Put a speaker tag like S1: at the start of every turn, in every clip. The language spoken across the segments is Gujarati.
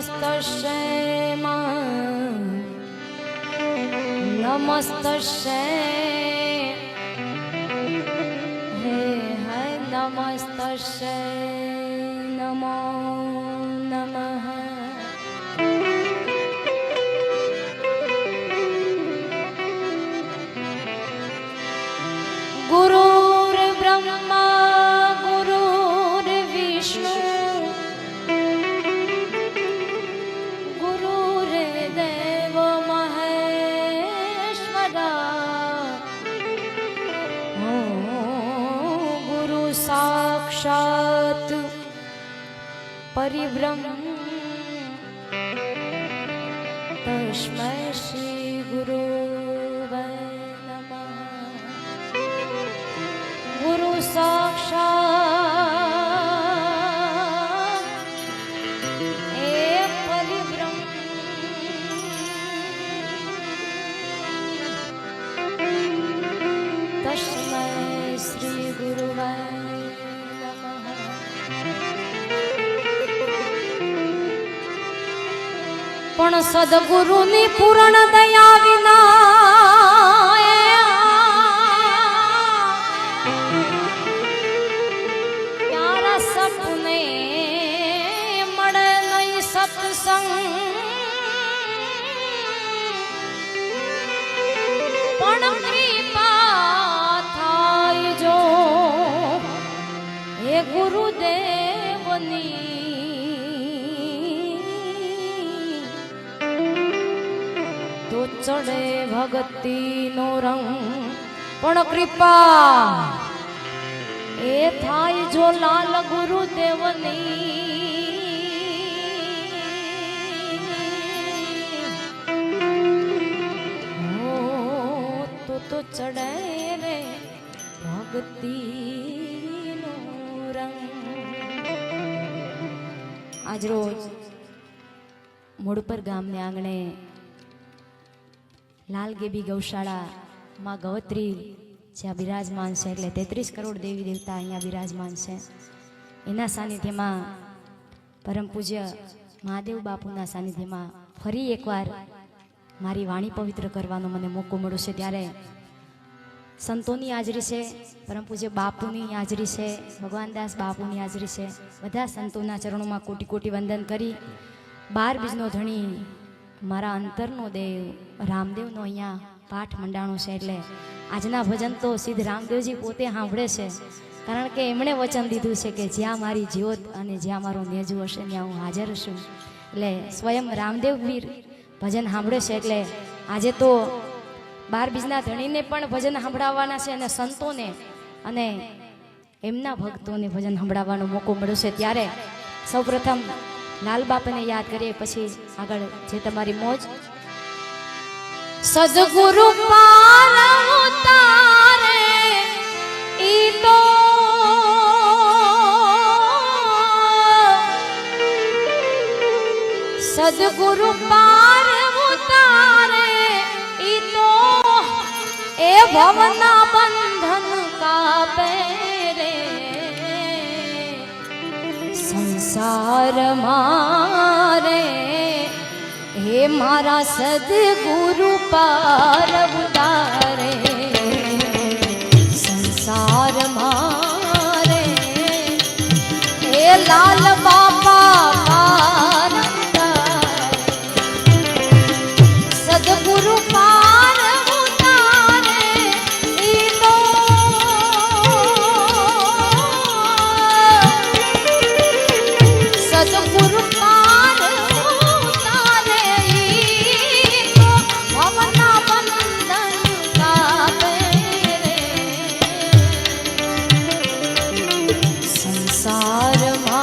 S1: नमस्तस्यै नमस्तस्यै हे है नमस्तस्यै नमो नमः। गुरुर्ब्रह्मा गुरुर्विष्णु गुरुर्देव महेश्वरा ओ गुरु साक्षात् परिब्रह्म तस्मै श्री गुरुवे नमः। गुरु साक्षात् एक परिब्रह्म तस्मै श्री गुरुवे नमः। पण सद्गुरुनी पूर्ण दया विना प्यारा सपने मळे नहीं सत्संग। पण कृपा थाय जो हे गुरुदेवनी तो चढ़े भक्ति नो रंग। पण कृपा ए थाय जो लाल गुरुदेवनी हो तो चढ़े रे भक्ति नो रंग। आज रोज मोड़पर गाम ने आंगणे लाल गेबी गौशाला माँ गवत्री જ્યાં બિરાજમાન છે, એટલે 33 કરોડ દેવી દેવતા અહીંયા બિરાજમાન છે. એના સાનિધ્યમાં પરમ પૂજ્ય મહાદેવ બાપુના સાનિધ્યમાં ફરી એકવાર મારી વાણી પવિત્ર કરવાનો મને મોકો મળ્યો છે. ત્યારે સંતોની હાજરી છે, પરમ પૂજ્ય બાપુની હાજરી છે, ભગવાનદાસ બાપુની હાજરી છે. બધા સંતોના ચરણોમાં કોટી કોટી વંદન કરી 12 બીજનો ધણી મારા અંતરનો દેવ રામદેવનો અહીંયા પાઠ મંડાણો છે. એટલે આજના ભજન તો સિદ્ધ રામદેવજી પોતે સાંભળે છે, કારણ કે એમણે વચન દીધું છે કે જ્યાં મારી જ્યોત અને જ્યાં મારો નેજુ હશે ત્યાં હું હાજર છું. એટલે સ્વયં રામદેવ વીર ભજન સાંભળે છે. એટલે આજે તો 12 બીજના ધણીને પણ ભજન સાંભળાવવાના છે અને સંતોને અને એમના ભક્તોને ભજન સાંભળાવવાનો મોકો મળ્યો છે. ત્યારે સૌપ્રથમ લાલ બાપાને યાદ કરીએ, પછી આગળ જે તમારી મોજ. સદગુરુ પાર ઉતારે ઈ તો સદગુરુ પાર ઉતારે ઈ તો એ ભવના બંધન કાપે રે સંસાર મારે હે મારા સદગુરુ પાર ઉતારે સંસાર મારે હે લાલ બાપા પાર ઉતારે સદગુરુ પાર ઉતારે ઈ તો સદગુરુ संसार मा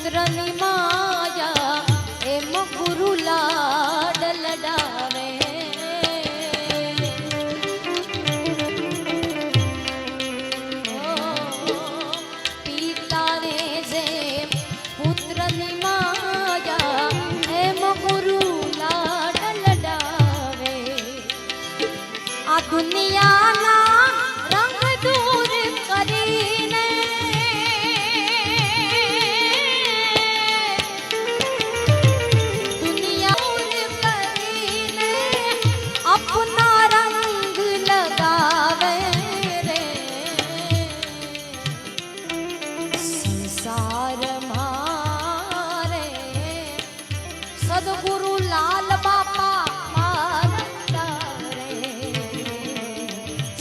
S1: પુત્રની માયા એમ ગુરુ લાડ લડાવે પિતાને જેમ પુત્રની માયા એમ ગુરુ લાડ લડાવે આ દુનિયાના રંગ દૂર કરીને अपना रंग लगावे रे संसार मारे सदगुरु लाल बापा मारता रे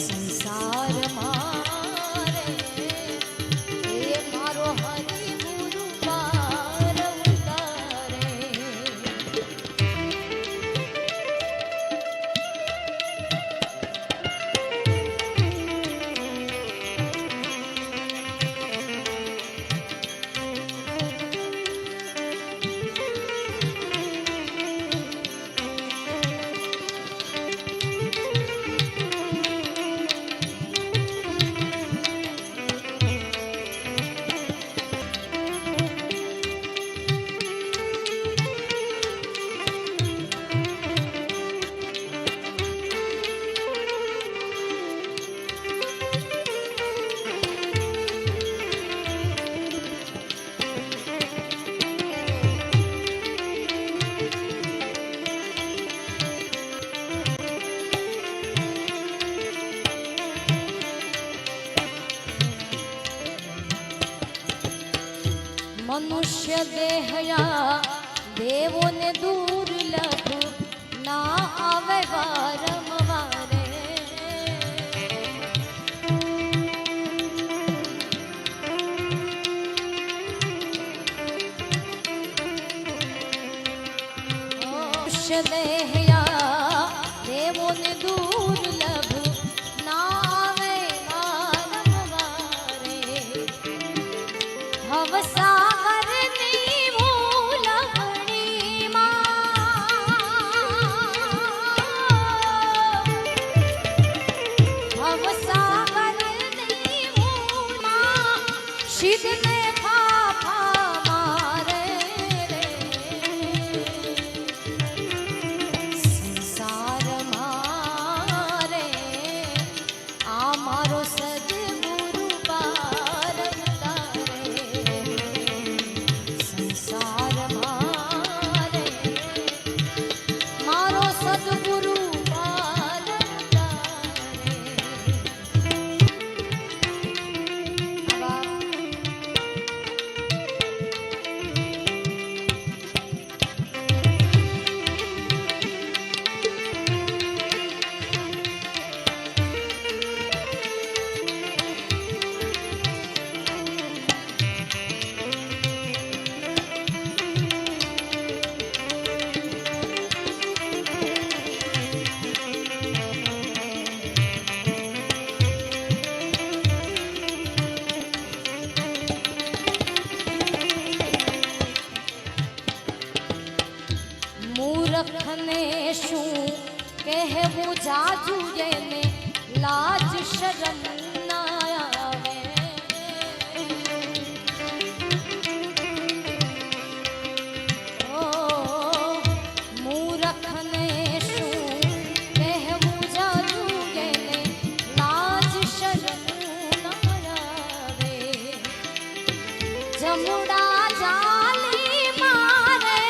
S1: संसार मारे ए मारो हरि गुरु पार उतारे मनुष्य देहया देवों ने दुर्लभ ना आवे वारंवारे मनुष्य देहया देवों ने दुर्लभ ना आवे वारंवारे हवसा शिदने फाफा मारे रे संसार मारे आ मारो सदगुरु पार उतारे संसार मारे मारो सदगुरु पार उतारे મૂર્ખને શું કહેવું જાજુ એને લાજ શરમ ના આવે ઓ મૂર્ખને શું કહેવું જાજુ એને લાજ શરમ ના આવે જમુડા જાલી મારે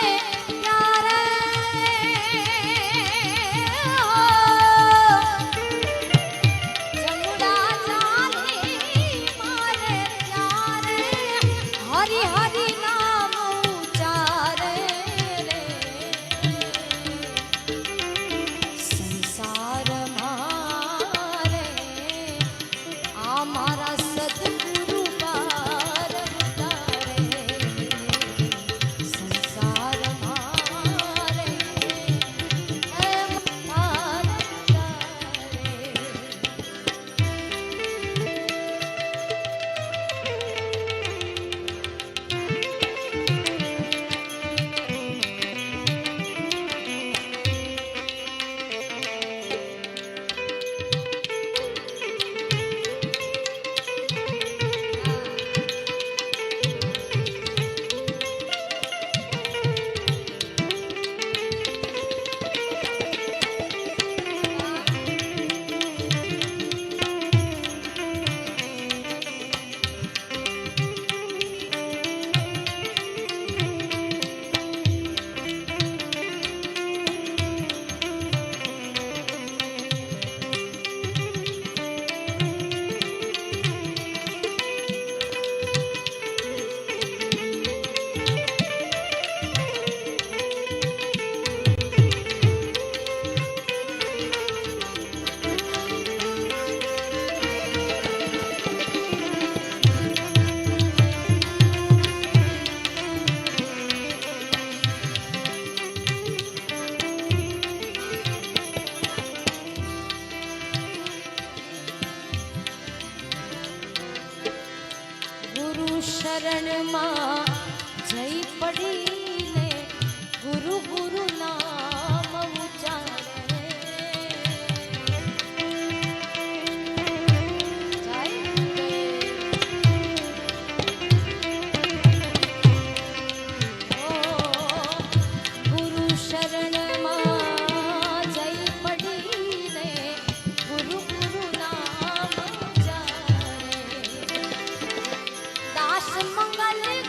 S1: મારા સદગુરુ પાર ઉતારે શરણમાં જઈ પડીને ગુરુ ગુરુ નામ ઉચ્ચારે ગુરુ શરણમાં જઈ પડીને ગુરુ ગુરુ નામ ઉચ્ચારે દાસ મંગલ